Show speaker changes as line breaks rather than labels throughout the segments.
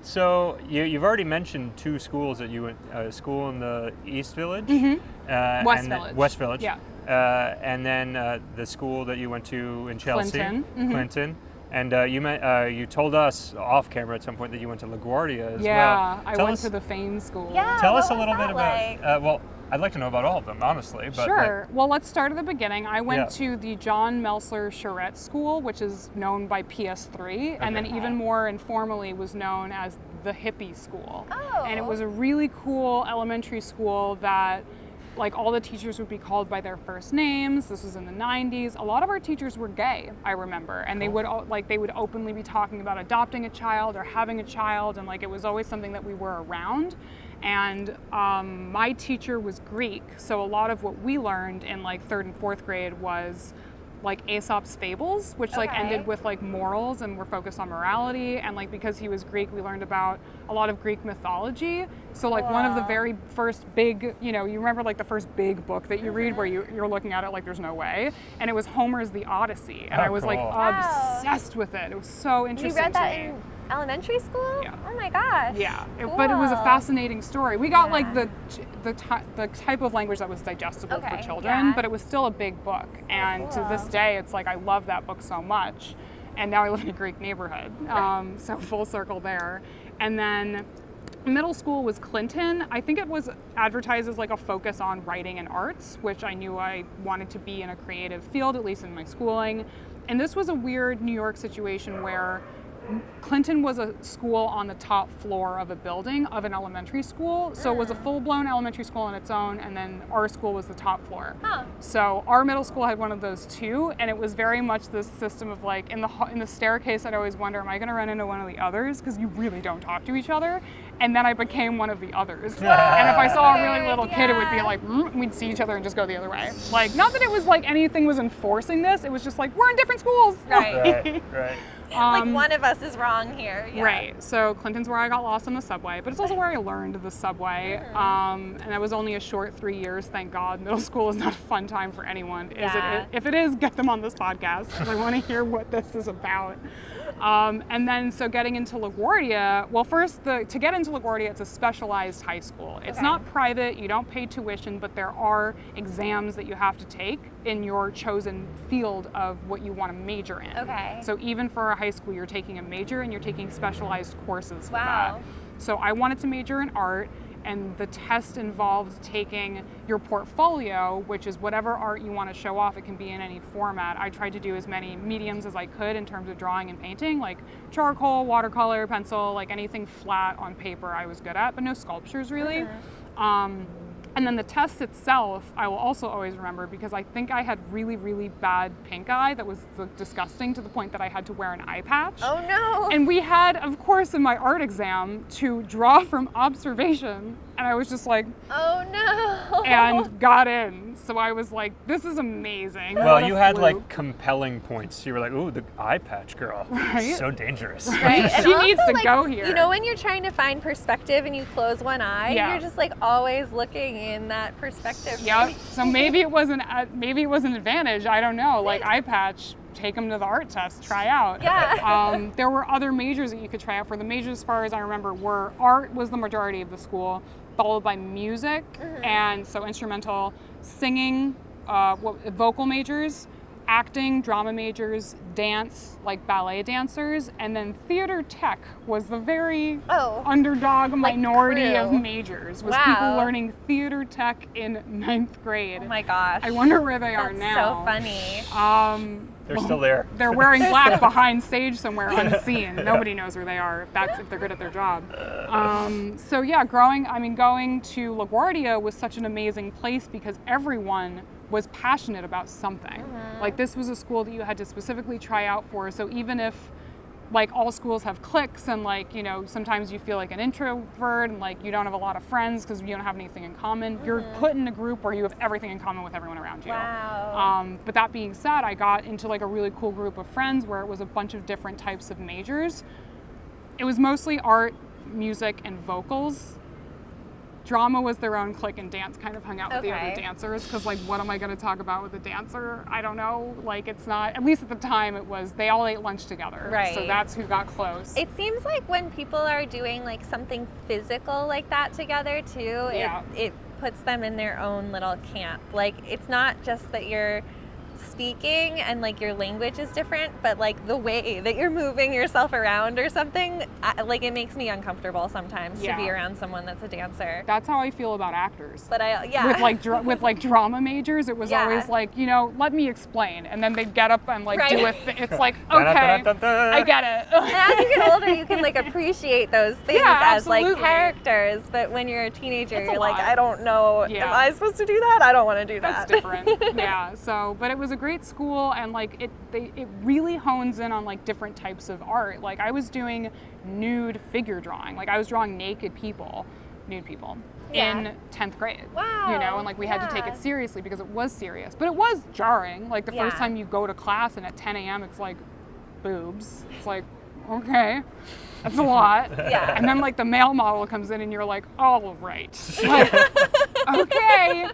So you've already mentioned two schools that you went. A school in the East Village,
West Village.
Yeah. And then the school that you went to in Chelsea, Clinton. And you told us off camera at some point that you went to LaGuardia as well.
Yeah, I went to the Fane School.
Yeah,
Tell us a
what
little
was
bit
that
about. Well, I'd like to know about all of them, honestly. But
Sure. Well, let's start at the beginning. I went to the John Melser Charette School, which is known by PS3, and then even more informally was known as the Hippie School.
Oh.
And it was a really cool elementary school that, like, all the teachers would be called by their first names. This was in the 90s. A lot of our teachers were gay, I remember, and they would openly be talking about adopting a child or having a child, and like it was always something that we were around. And my teacher was Greek, so a lot of what we learned in like 3rd and 4th grade was like Aesop's fables, which like ended with like morals and were focused on morality. And like because he was Greek, we learned about a lot of Greek mythology. So like one of the very first big, you remember like the first big book that you read where you're looking at it like there's no way, and it was Homer's The Odyssey, and I was like obsessed with it. It was so interesting.
You read that in elementary school?
Yeah.
Oh my gosh.
Yeah,
Cool.
but it was a fascinating story. We got like the type of language that was digestible for children, but it was still a big book. And to this day, it's like I love that book so much. And now I live in a Greek neighborhood, so full circle there. And then middle school was Clinton. I think it was advertised as like a focus on writing and arts, which I knew I wanted to be in a creative field, at least in my schooling. And this was a weird New York situation where Clinton was a school on the top floor of a building of an elementary school. So it was a full-blown elementary school on its own, and then our school was the top floor. So our middle school had one of those too, and it was very much this system of like, in the staircase, I'd always wonder, am I gonna run into one of the others? Because you really don't talk to each other. And then I became one of the others. And if I saw a really little kid, it would be like, we'd see each other and just go the other way. Like, not that it was like anything was enforcing this, it was just like, we're in different schools.
Right.
Right.
Like one of us is wrong here. Yeah.
Right. So Clinton's where I got lost on the subway, but it's also where I learned the subway. And that was only a short 3 years, thank God. Middle school is not a fun time for anyone. If it is, get them on this podcast because I want to hear what this is about. And then so getting into LaGuardia, well, first to get into LaGuardia, it's a specialized high school. It's not private, you don't pay tuition, but there are exams that you have to take in your chosen field of what you want to major in.
Okay.
So even for a high school, you're taking a major and you're taking specialized courses for that. So I wanted to major in art, and the test involved taking your portfolio, which is whatever art you want to show off. It can be in any format. I tried to do as many mediums as I could in terms of drawing and painting, like charcoal, watercolor, pencil, like anything flat on paper I was good at, but no sculptures really. And then the test itself, I will also always remember because I think I had really, really bad pink eye that was disgusting to the point that I had to wear an eye patch.
Oh no!
And we had, of course, in my art exam to draw from observation, and I was just like,
oh no!
And got in. So I was like, this is amazing.
Well, you had like compelling points. You were like, ooh, the eye patch girl.
Right?
So dangerous.
Right?
She needs to go here.
You know when you're trying to find perspective and you close one eye, you're just like always looking in that perspective.
Yep. So maybe it was an advantage. I don't know. Like eye patch, take them to the art test, try out.
Yeah.
There were other majors that you could try out for. The majors, as far as I remember, were art was the majority of the school, followed by music, and so instrumental, singing, vocal majors, acting, drama majors, dance, like ballet dancers, and then theater tech was the very underdog minority of majors, was people learning theater tech in 9th grade.
Oh my gosh.
I wonder where they are now.
So funny.
They're still there.
They're wearing black behind stage somewhere unseen. Nobody knows where they are if they're good at their job. So yeah, going to LaGuardia was such an amazing place because everyone was passionate about something. Like this was a school that you had to specifically try out for. So even if like all schools have cliques and like, sometimes you feel like an introvert and like you don't have a lot of friends because you don't have anything in common, you're put in a group where you have everything in common with everyone around you.
Wow.
But that being said, I got into like a really cool group of friends where it was a bunch of different types of majors. It was mostly art, music, and vocals. drama was their own clique and dance kind of hung out with the other dancers because like what am I going to talk about with a dancer? I don't know. Like it's not, at least at the time it was, they all ate lunch together.
Right.
So that's who got close.
It seems like when people are doing like something physical like that together too, it puts them in their own little camp. Like it's not just that you're speaking and like your language is different, but like the way that you're moving yourself around or something, like it makes me uncomfortable sometimes to be around someone that's a dancer.
That's how I feel about actors.
But
with like drama majors, it was always like, you know, let me explain, and then they'd get up and like do it. It's like, okay, I get it.
And as you get older, you can like appreciate those things as like characters, but when you're a teenager, you're like, I don't know, am I supposed to do that? I don't want to do that.
That's different. Yeah. So, but it was a great school, and like it really hones in on like different types of art. Like I was doing nude figure drawing. Like I was drawing nude people in 10th grade.
Wow.
You know, and like we had to take it seriously because it was serious. But it was jarring. Like the first time you go to class and at 10 a.m. it's like boobs. It's like, okay, that's a lot. And then like the male model comes in and you're like, all right. Like, okay.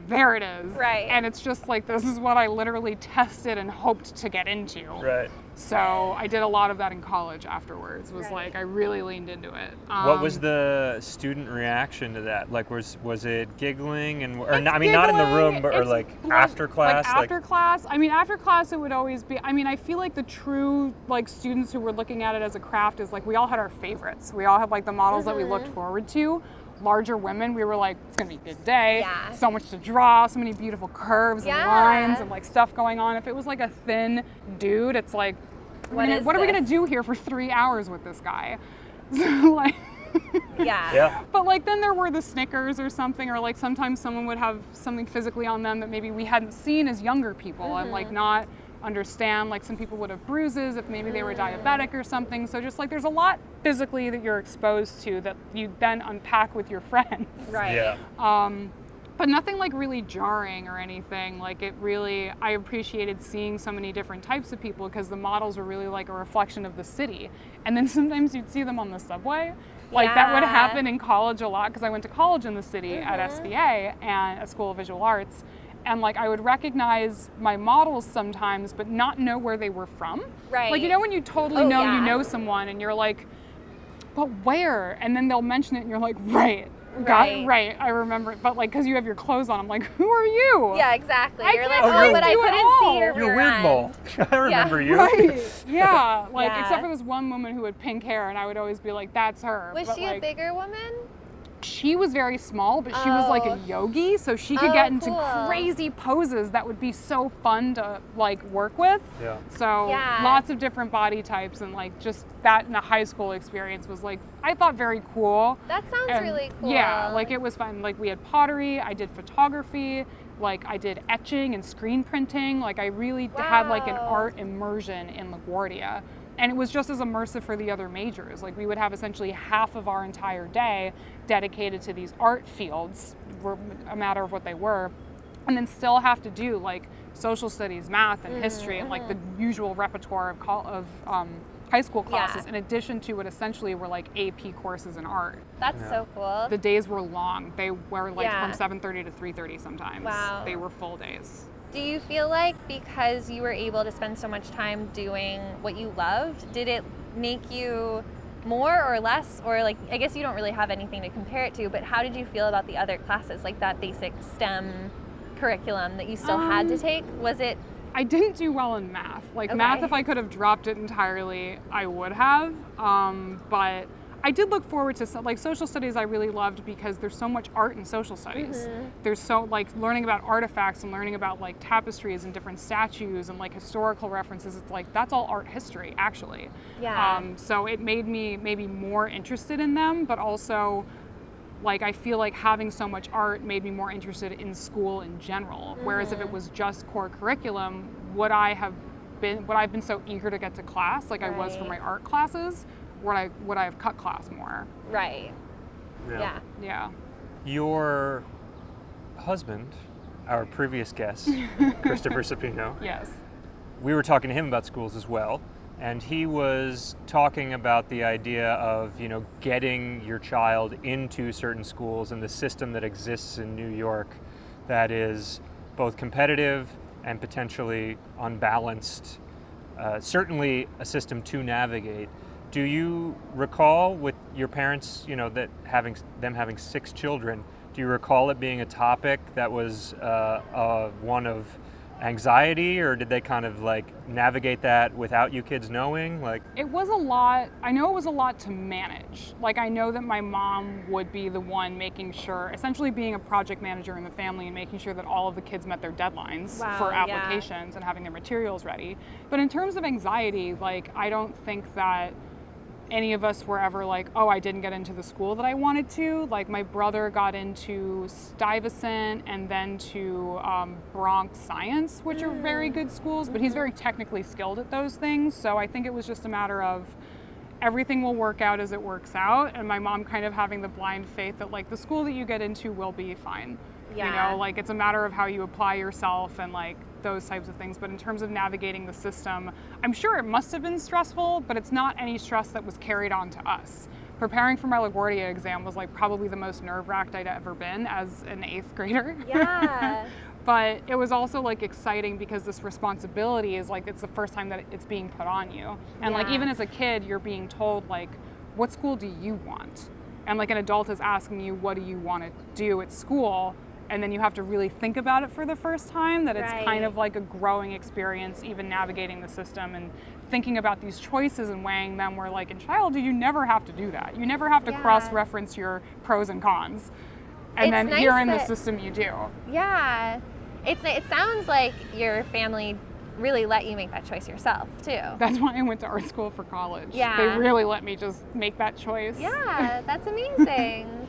There it is.
Right.
And it's just like, this is what I literally tested and hoped to get into.
Right.
So I did a lot of that in college afterwards. It was like, I really leaned into it.
What was the student reaction to that? Like, was it giggling and, or not, I mean,
giggling,
not in the room, but or like after class?
Like after class, I mean, after class it would always be, I mean, I feel like the true like students who were looking at it as a craft is like, we all had our favorites. We all had like the models that we looked forward to. Larger women, we were like, it's gonna be a good day, so much to draw, so many beautiful curves and lines and like stuff going on. If it was like a thin dude, it's like, what are we gonna do here for 3 hours with this guy? So like, but like then there were the Snickers or something, or like sometimes someone would have something physically on them that maybe we hadn't seen as younger people and like not understand. Like some people would have bruises if maybe they were diabetic or something. So just like there's a lot physically that you're exposed to that you then unpack with your friends.
Right.
Yeah.
But nothing like really jarring or anything. Like it really, I appreciated seeing so many different types of people because the models were really like a reflection of the city. And then sometimes you'd see them on the subway. Like that would happen in college a lot because I went to college in the city at SVA and a School of Visual Arts. And like I would recognize my models sometimes, but not know where they were from.
Right.
Like, you know, when you totally know you know someone and you're like, but where? And then they'll mention it and you're like, right, I remember it. But like, because you have your clothes on, I'm like, who are you?
Yeah, exactly.
You're
like, but I couldn't see your
You're
rear
weird mole. I remember you.
Right. Yeah. Like, except for this one woman who had pink hair, and I would always be like, that's her.
Was she a bigger woman?
She was very small, but she was like a yogi, so she could get into crazy poses that would be so fun to like work with.
Yeah.
So lots of different body types, and like just that in a high school experience was like, I thought very cool.
That sounds really cool.
Yeah, like it was fun. Like we had pottery, I did photography, like I did etching and screen printing. Like I really had like an art immersion in LaGuardia. And it was just as immersive for the other majors. Like we would have essentially half of our entire day dedicated to these art fields, were a matter of what they were, and then still have to do like social studies, math, and history, and like the usual repertoire of high school classes, in addition to what essentially were like AP courses in art.
That's so cool.
The days were long. They were like from 7:30 to 3:30 sometimes.
Wow.
They were full days.
Do you feel like because you were able to spend so much time doing what you loved, did it make you more or less, or like, I guess you don't really have anything to compare it to, but how did you feel about the other classes, like that basic STEM curriculum that you still had to take? Was it?
I didn't do well in math. Like math, if I could have dropped it entirely, I would have. But I did look forward to like social studies. I really loved because there's so much art in social studies. There's so like learning about artifacts and learning about like tapestries and different statues and like historical references. It's like that's all art history actually.
Yeah.
So it made me maybe more interested in them, but also like I feel like having so much art made me more interested in school in general. Whereas if it was just core curriculum, would I've been so eager to get to class like I was for my art classes? Would I have cut class more?
Right.
Yeah.
Your husband, our previous guest, Christopher Sapino.
Yes.
We were talking to him about schools as well, and he was talking about the idea of, you know, getting your child into certain schools and the system that exists in New York that is both competitive and potentially unbalanced. Certainly a system to navigate. Do you recall with your parents, you know, that having 6 children, do you recall it being a topic that was one of anxiety, or did they kind of like navigate that without you kids knowing? Like,
it was a lot. I know it was a lot to manage. Like, I know that my mom would be the one making sure, essentially being a project manager in the family and making sure that all of the kids met their deadlines for applications and having their materials ready. But in terms of anxiety, like, I don't think that any of us were ever like, oh, I didn't get into the school that I wanted to. Like, my brother got into Stuyvesant and then to Bronx Science, which are very good schools, but he's very technically skilled at those things. So I think it was just a matter of everything will work out as it works out, and my mom kind of having the blind faith that like the school that you get into will be fine. You know, like, it's a matter of how you apply yourself and like those types of things. But in terms of navigating the system, I'm sure it must have been stressful, but it's not any stress that was carried on to us. Preparing for my LaGuardia exam was like probably the most nerve-wracked I'd ever been as an 8th grader.
Yeah.
But it was also like exciting because this responsibility is like, it's the first time that it's being put on you. And like, even as a kid, you're being told like, what school do you want? And like an adult is asking you, what do you want to do at school? And then you have to really think about it for the first time, that it's kind of like a growing experience, even navigating the system and thinking about these choices and weighing them, where like in childhood, you never have to do that. You never have to cross-reference your pros and cons. And then nice here in the system, you do.
Yeah. It sounds like your family really let you make that choice yourself, too.
That's why I went to art school for college.
Yeah.
They really let me just make that choice.
Yeah, that's amazing.